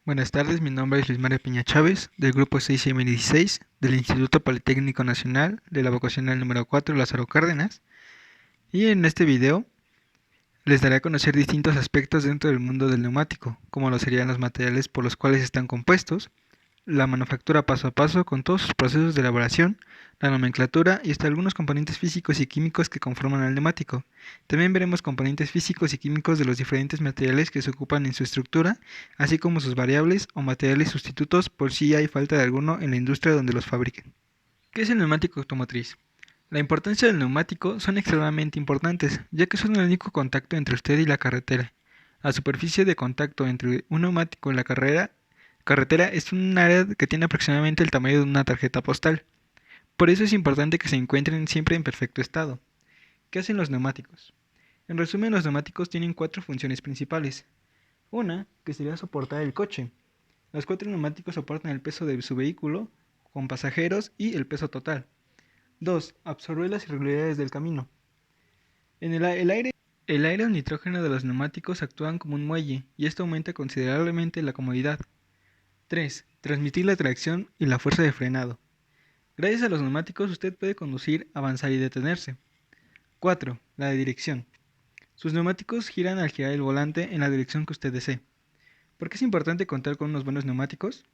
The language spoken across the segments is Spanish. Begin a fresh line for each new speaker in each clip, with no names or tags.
Buenas tardes, mi nombre es Luis Mario Piña Chávez, del grupo 6M16 del Instituto Politécnico Nacional de la vocacional número 4 Lázaro Cárdenas, y en este video les daré a conocer distintos aspectos dentro del mundo del neumático, como lo serían los materiales por los cuales están compuestos, la manufactura paso a paso con todos sus procesos de elaboración, la nomenclatura y hasta algunos componentes físicos y químicos que conforman al neumático. También veremos componentes físicos y químicos de los diferentes materiales que se ocupan en su estructura, así como sus variables o materiales sustitutos por si hay falta de alguno en la industria donde los fabriquen. ¿Qué es el neumático automotriz? La importancia del neumático son extremadamente importantes, ya que son el único contacto entre usted y la carretera. La superficie de contacto entre un neumático y la carretera es un área que tiene aproximadamente el tamaño de una tarjeta postal. Por eso es importante que se encuentren siempre en perfecto estado. ¿Qué hacen los neumáticos? En resumen, los neumáticos tienen cuatro funciones principales. Una, que sería soportar el coche. Los cuatro neumáticos soportan el peso de su vehículo con pasajeros y el peso total. 2. Absorber las irregularidades del camino. En el aire o nitrógeno de los neumáticos actúan como un muelle y esto aumenta considerablemente la comodidad. 3. Transmitir la tracción y la fuerza de frenado. Gracias a los neumáticos usted puede conducir, avanzar y detenerse. 4. La de dirección. Sus neumáticos giran al girar el volante en la dirección que usted desee. ¿Por qué es importante contar con unos buenos neumáticos?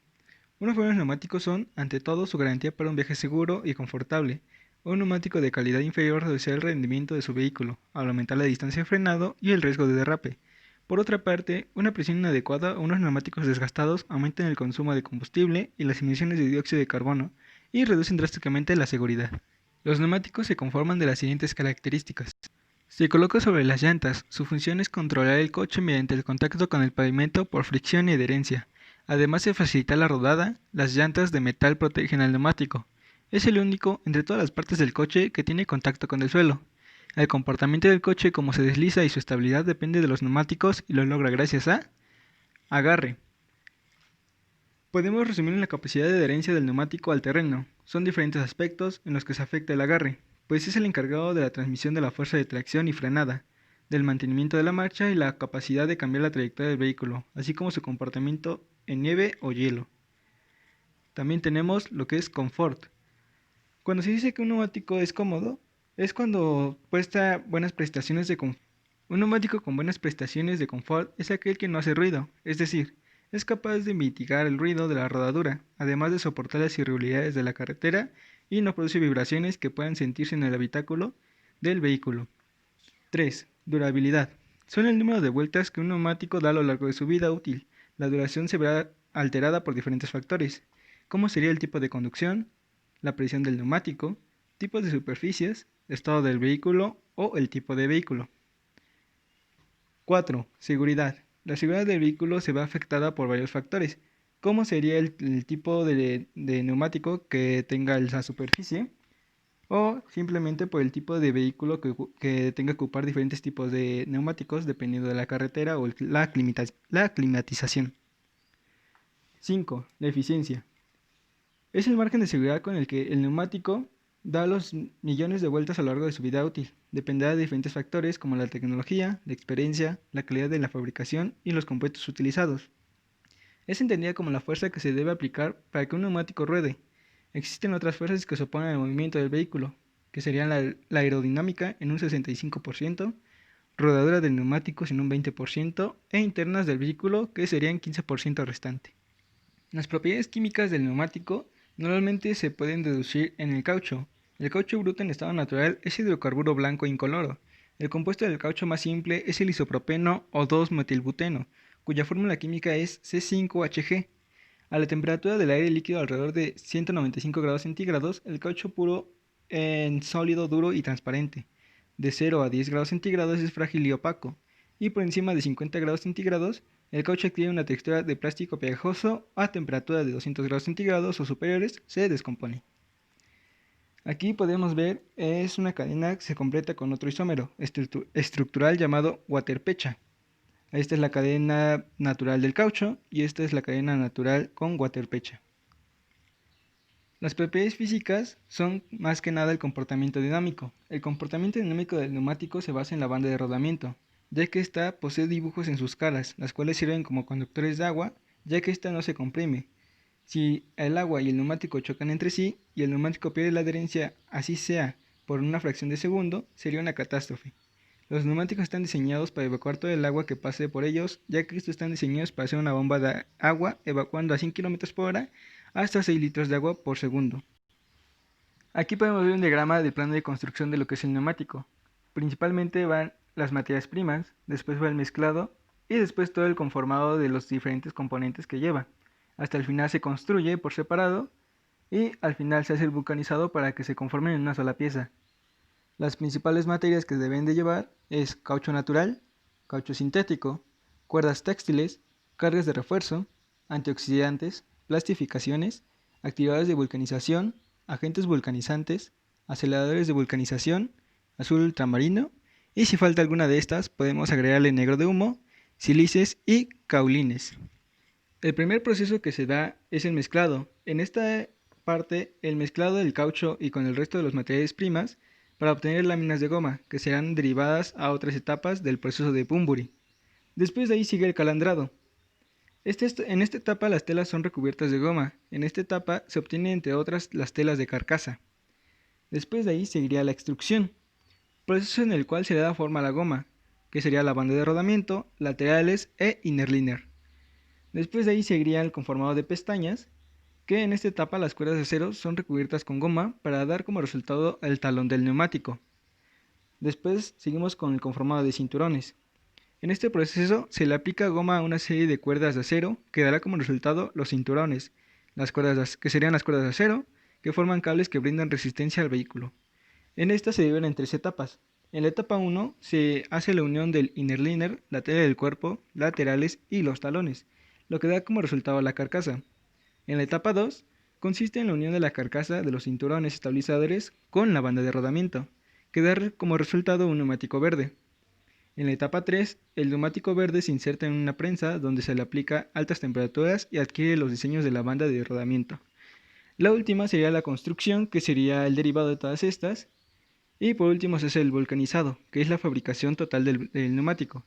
Unos buenos neumáticos son, ante todo, su garantía para un viaje seguro y confortable. Un neumático de calidad inferior reducirá el rendimiento de su vehículo, al aumentar la distancia de frenado y el riesgo de derrape. Por otra parte, una presión inadecuada o unos neumáticos desgastados aumentan el consumo de combustible y las emisiones de dióxido de carbono y reducen drásticamente la seguridad. Los neumáticos se conforman de las siguientes características. Se coloca sobre las llantas. Su función es controlar el coche mediante el contacto con el pavimento por fricción y adherencia. Además de facilitar la rodada, las llantas de metal protegen al neumático. Es el único entre todas las partes del coche que tiene contacto con el suelo. El comportamiento del coche, como se desliza y su estabilidad depende de los neumáticos y lo logra gracias a agarre. Podemos resumir en la capacidad de adherencia del neumático al terreno. Son diferentes aspectos en los que se afecta el agarre, pues es el encargado de la transmisión de la fuerza de tracción y frenada, del mantenimiento de la marcha y la capacidad de cambiar la trayectoria del vehículo, así como su comportamiento en nieve o hielo. También tenemos lo que es confort. Cuando se dice que un neumático es cómodo, es cuando presta buenas prestaciones de confort. Un neumático con buenas prestaciones de confort es aquel que no hace ruido, es decir, es capaz de mitigar el ruido de la rodadura, además de soportar las irregularidades de la carretera y no produce vibraciones que puedan sentirse en el habitáculo del vehículo. 3. Durabilidad. Son el número de vueltas que un neumático da a lo largo de su vida útil. La duración se verá alterada por diferentes factores, como sería el tipo de conducción, la presión del neumático, tipos de superficies, estado del vehículo o el tipo de vehículo. 4. Seguridad. La seguridad del vehículo se ve afectada por varios factores, como sería el tipo de neumático que tenga esa superficie, o simplemente por el tipo de vehículo que tenga que ocupar diferentes tipos de neumáticos dependiendo de la carretera o la climatización. 5. La eficiencia. Es el margen de seguridad con el que el neumático da los millones de vueltas a lo largo de su vida útil. Dependerá de diferentes factores como la tecnología, la experiencia, la calidad de la fabricación y los compuestos utilizados. Es entendida como la fuerza que se debe aplicar para que un neumático ruede. Existen otras fuerzas que se oponen al movimiento del vehículo, que serían la aerodinámica en un 65%, rodadura del neumático en un 20% e internas del vehículo que serían 15% restante. Las propiedades químicas del neumático normalmente se pueden deducir en el caucho. El caucho bruto en estado natural es hidrocarburo blanco incoloro. El compuesto del caucho más simple es el isopropeno o 2-metilbuteno, cuya fórmula química es C5H. A la temperatura del aire líquido alrededor de 195 grados centígrados, el caucho puro en sólido duro y transparente. De 0 a 10 grados centígrados es frágil y opaco, y por encima de 50 grados centígrados, el caucho adquiere una textura de plástico pegajoso. A temperatura de 200 grados centígrados o superiores se descompone. Aquí podemos ver es una cadena que se completa con otro isómero estructural llamado Water-Pecha. Esta es la cadena natural del caucho y esta es la cadena natural con Water-Pecha. Las propiedades físicas son más que nada el comportamiento dinámico. El comportamiento dinámico del neumático se basa en la banda de rodamiento, ya que ésta posee dibujos en sus caras, las cuales sirven como conductores de agua ya que ésta no se comprime. Si el agua y el neumático chocan entre sí y el neumático pierde la adherencia, así sea por una fracción de segundo, sería una catástrofe. Los neumáticos están diseñados para evacuar todo el agua que pase por ellos, ya que estos están diseñados para hacer una bomba de agua evacuando a 100 km por hora hasta 6 litros de agua por segundo. Aquí podemos ver un diagrama de plano de construcción de lo que es el neumático. Principalmente van las materias primas, después va el mezclado y después todo el conformado de los diferentes componentes que lleva. Hasta el final se construye por separado y al final se hace el vulcanizado para que se conformen en una sola pieza. Las principales materias que deben de llevar es caucho natural, caucho sintético, cuerdas textiles, cargas de refuerzo, antioxidantes, plastificaciones, activadores de vulcanización, agentes vulcanizantes, aceleradores de vulcanización, azul ultramarino, y si falta alguna de estas podemos agregarle negro de humo, sílices y caulines. El primer proceso que se da es el mezclado. En esta parte, el mezclado del caucho y con el resto de las materias primas para obtener láminas de goma, que serán derivadas a otras etapas del proceso de Bunbury. Después de ahí sigue el calandrado. En esta etapa las telas son recubiertas de goma. En esta etapa se obtienen entre otras las telas de carcasa. Después de ahí seguiría la extrusión, proceso en el cual se le da forma a la goma, que sería la banda de rodamiento, laterales e inner liner. Después de ahí seguiría el conformado de pestañas, que en esta etapa las cuerdas de acero son recubiertas con goma para dar como resultado el talón del neumático. Después seguimos con el conformado de cinturones. En este proceso se le aplica goma a una serie de cuerdas de acero que dará como resultado los cinturones, que serían las cuerdas de acero que forman cables que brindan resistencia al vehículo. En esta se dividen en tres etapas. En la etapa 1 se hace la unión del inner liner, la tela del cuerpo, laterales y los talones, lo que da como resultado la carcasa. En la etapa 2 consiste en la unión de la carcasa de los cinturones estabilizadores con la banda de rodamiento, que da como resultado un neumático verde. En la etapa 3, el neumático verde se inserta en una prensa donde se le aplica altas temperaturas y adquiere los diseños de la banda de rodamiento. La última sería la construcción, que sería el derivado de todas estas. Y por último se hace el vulcanizado, que es la fabricación total del neumático.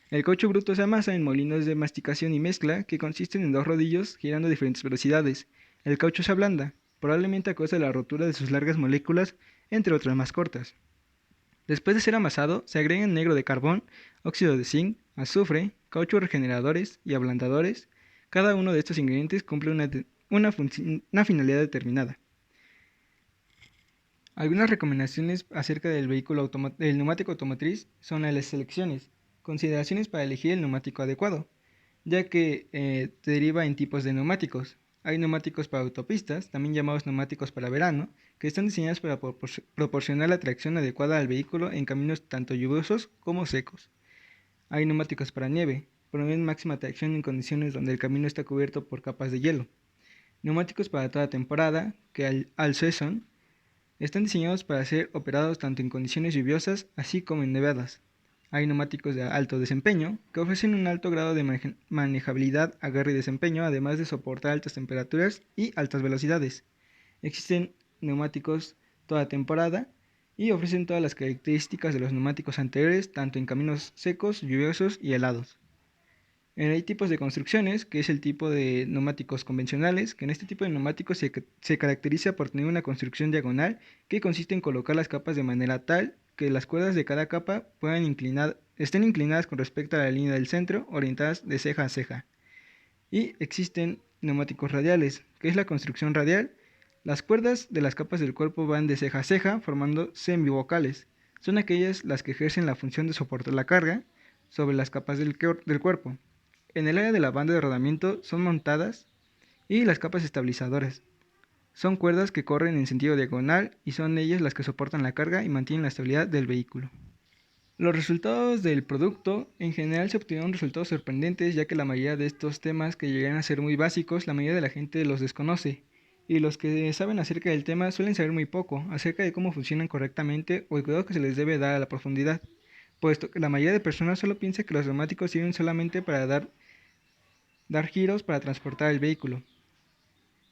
El caucho bruto se amasa en molinos de masticación y mezcla que consisten en dos rodillos girando a diferentes velocidades. El caucho se ablanda, probablemente a causa de la rotura de sus largas moléculas, entre otras más cortas. Después de ser amasado, se agregan negro de carbón, óxido de zinc, azufre, caucho regeneradores y ablandadores. Cada uno de estos ingredientes cumple una finalidad determinada. Algunas recomendaciones acerca del del neumático automotriz son las selecciones, consideraciones para elegir el neumático adecuado, ya que se deriva en tipos de neumáticos. Hay neumáticos para autopistas, también llamados neumáticos para verano, que están diseñados para proporcionar la tracción adecuada al vehículo en caminos tanto lluviosos como secos. Hay neumáticos para nieve, proveen máxima tracción en condiciones donde el camino está cubierto por capas de hielo. Neumáticos para toda temporada, que all season, están diseñados para ser operados tanto en condiciones lluviosas así como en nevadas. Hay neumáticos de alto desempeño que ofrecen un alto grado de manejabilidad, agarre y desempeño, además de soportar altas temperaturas y altas velocidades. Existen neumáticos toda temporada y ofrecen todas las características de los neumáticos anteriores, tanto en caminos secos, lluviosos y helados. Hay tipos de construcciones, que es el tipo de neumáticos convencionales, que en este tipo de neumáticos se caracteriza por tener una construcción diagonal que consiste en colocar las capas de manera tal que las cuerdas de cada capa estén inclinadas con respecto a la línea del centro, orientadas de ceja a ceja. Y existen neumáticos radiales, que es la construcción radial. Las cuerdas de las capas del cuerpo van de ceja a ceja formando semivocales. Son aquellas las que ejercen la función de soportar la carga sobre las capas del cuerpo. En el área de la banda de rodamiento son montadas y las capas estabilizadoras. Son cuerdas que corren en sentido diagonal y son ellas las que soportan la carga y mantienen la estabilidad del vehículo. Los resultados del producto en general se obtuvieron resultados sorprendentes, ya que la mayoría de estos temas que llegan a ser muy básicos, la mayoría de la gente los desconoce, y los que saben acerca del tema suelen saber muy poco acerca de cómo funcionan correctamente o el cuidado que se les debe dar a la profundidad, puesto que la mayoría de personas solo piensa que los neumáticos sirven solamente para dar giros para transportar el vehículo.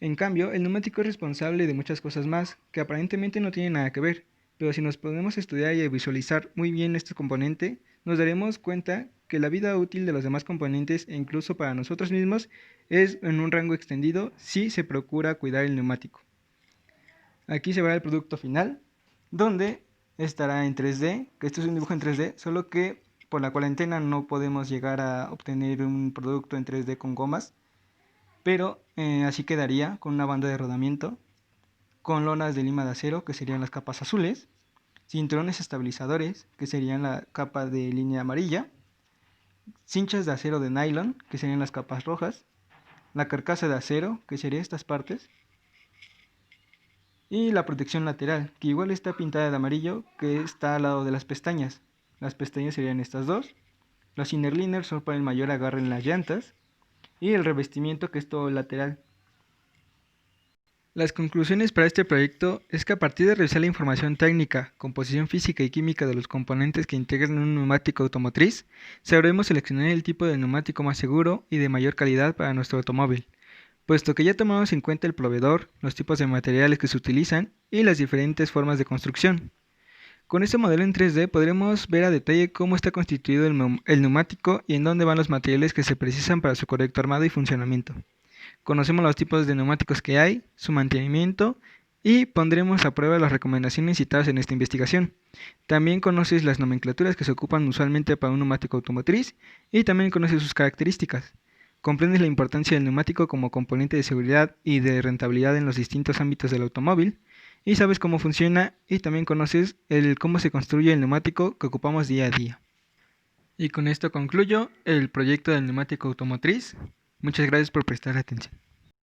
En cambio, el neumático es responsable de muchas cosas más, que aparentemente no tienen nada que ver, pero si nos podemos estudiar y visualizar muy bien este componente, nos daremos cuenta que la vida útil de los demás componentes e incluso para nosotros mismos es en un rango extendido si se procura cuidar el neumático. Aquí se verá el producto final, donde estará en 3D, que esto es un dibujo en 3D, solo que por la cuarentena no podemos llegar a obtener un producto en 3D con gomas, pero así quedaría con una banda de rodamiento, con lonas de lima de acero, que serían las capas azules, cinturones estabilizadores, que serían la capa de línea amarilla, cinchas de acero de nylon, que serían las capas rojas, la carcasa de acero, que serían estas partes, y la protección lateral, que igual está pintada de amarillo, que está al lado de las pestañas. Las pestañas serían estas dos, los inner liners son para el mayor agarre en las llantas, y el revestimiento, que es todo lateral. Las conclusiones para este proyecto es que a partir de revisar la información técnica, composición física y química de los componentes que integran un neumático automotriz, sabremos seleccionar el tipo de neumático más seguro y de mayor calidad para nuestro automóvil, puesto que ya tomamos en cuenta el proveedor, los tipos de materiales que se utilizan y las diferentes formas de construcción. Con este modelo en 3D podremos ver a detalle cómo está constituido el neumático y en dónde van los materiales que se precisan para su correcto armado y funcionamiento. Conocemos los tipos de neumáticos que hay, su mantenimiento y pondremos a prueba las recomendaciones citadas en esta investigación. También conoces las nomenclaturas que se ocupan usualmente para un neumático automotriz y también conoces sus características. Comprendes la importancia del neumático como componente de seguridad y de rentabilidad en los distintos ámbitos del automóvil y sabes cómo funciona y también conoces cómo se construye el neumático que ocupamos día a día. Y con esto concluyo el proyecto del neumático automotriz. Muchas gracias por prestar atención.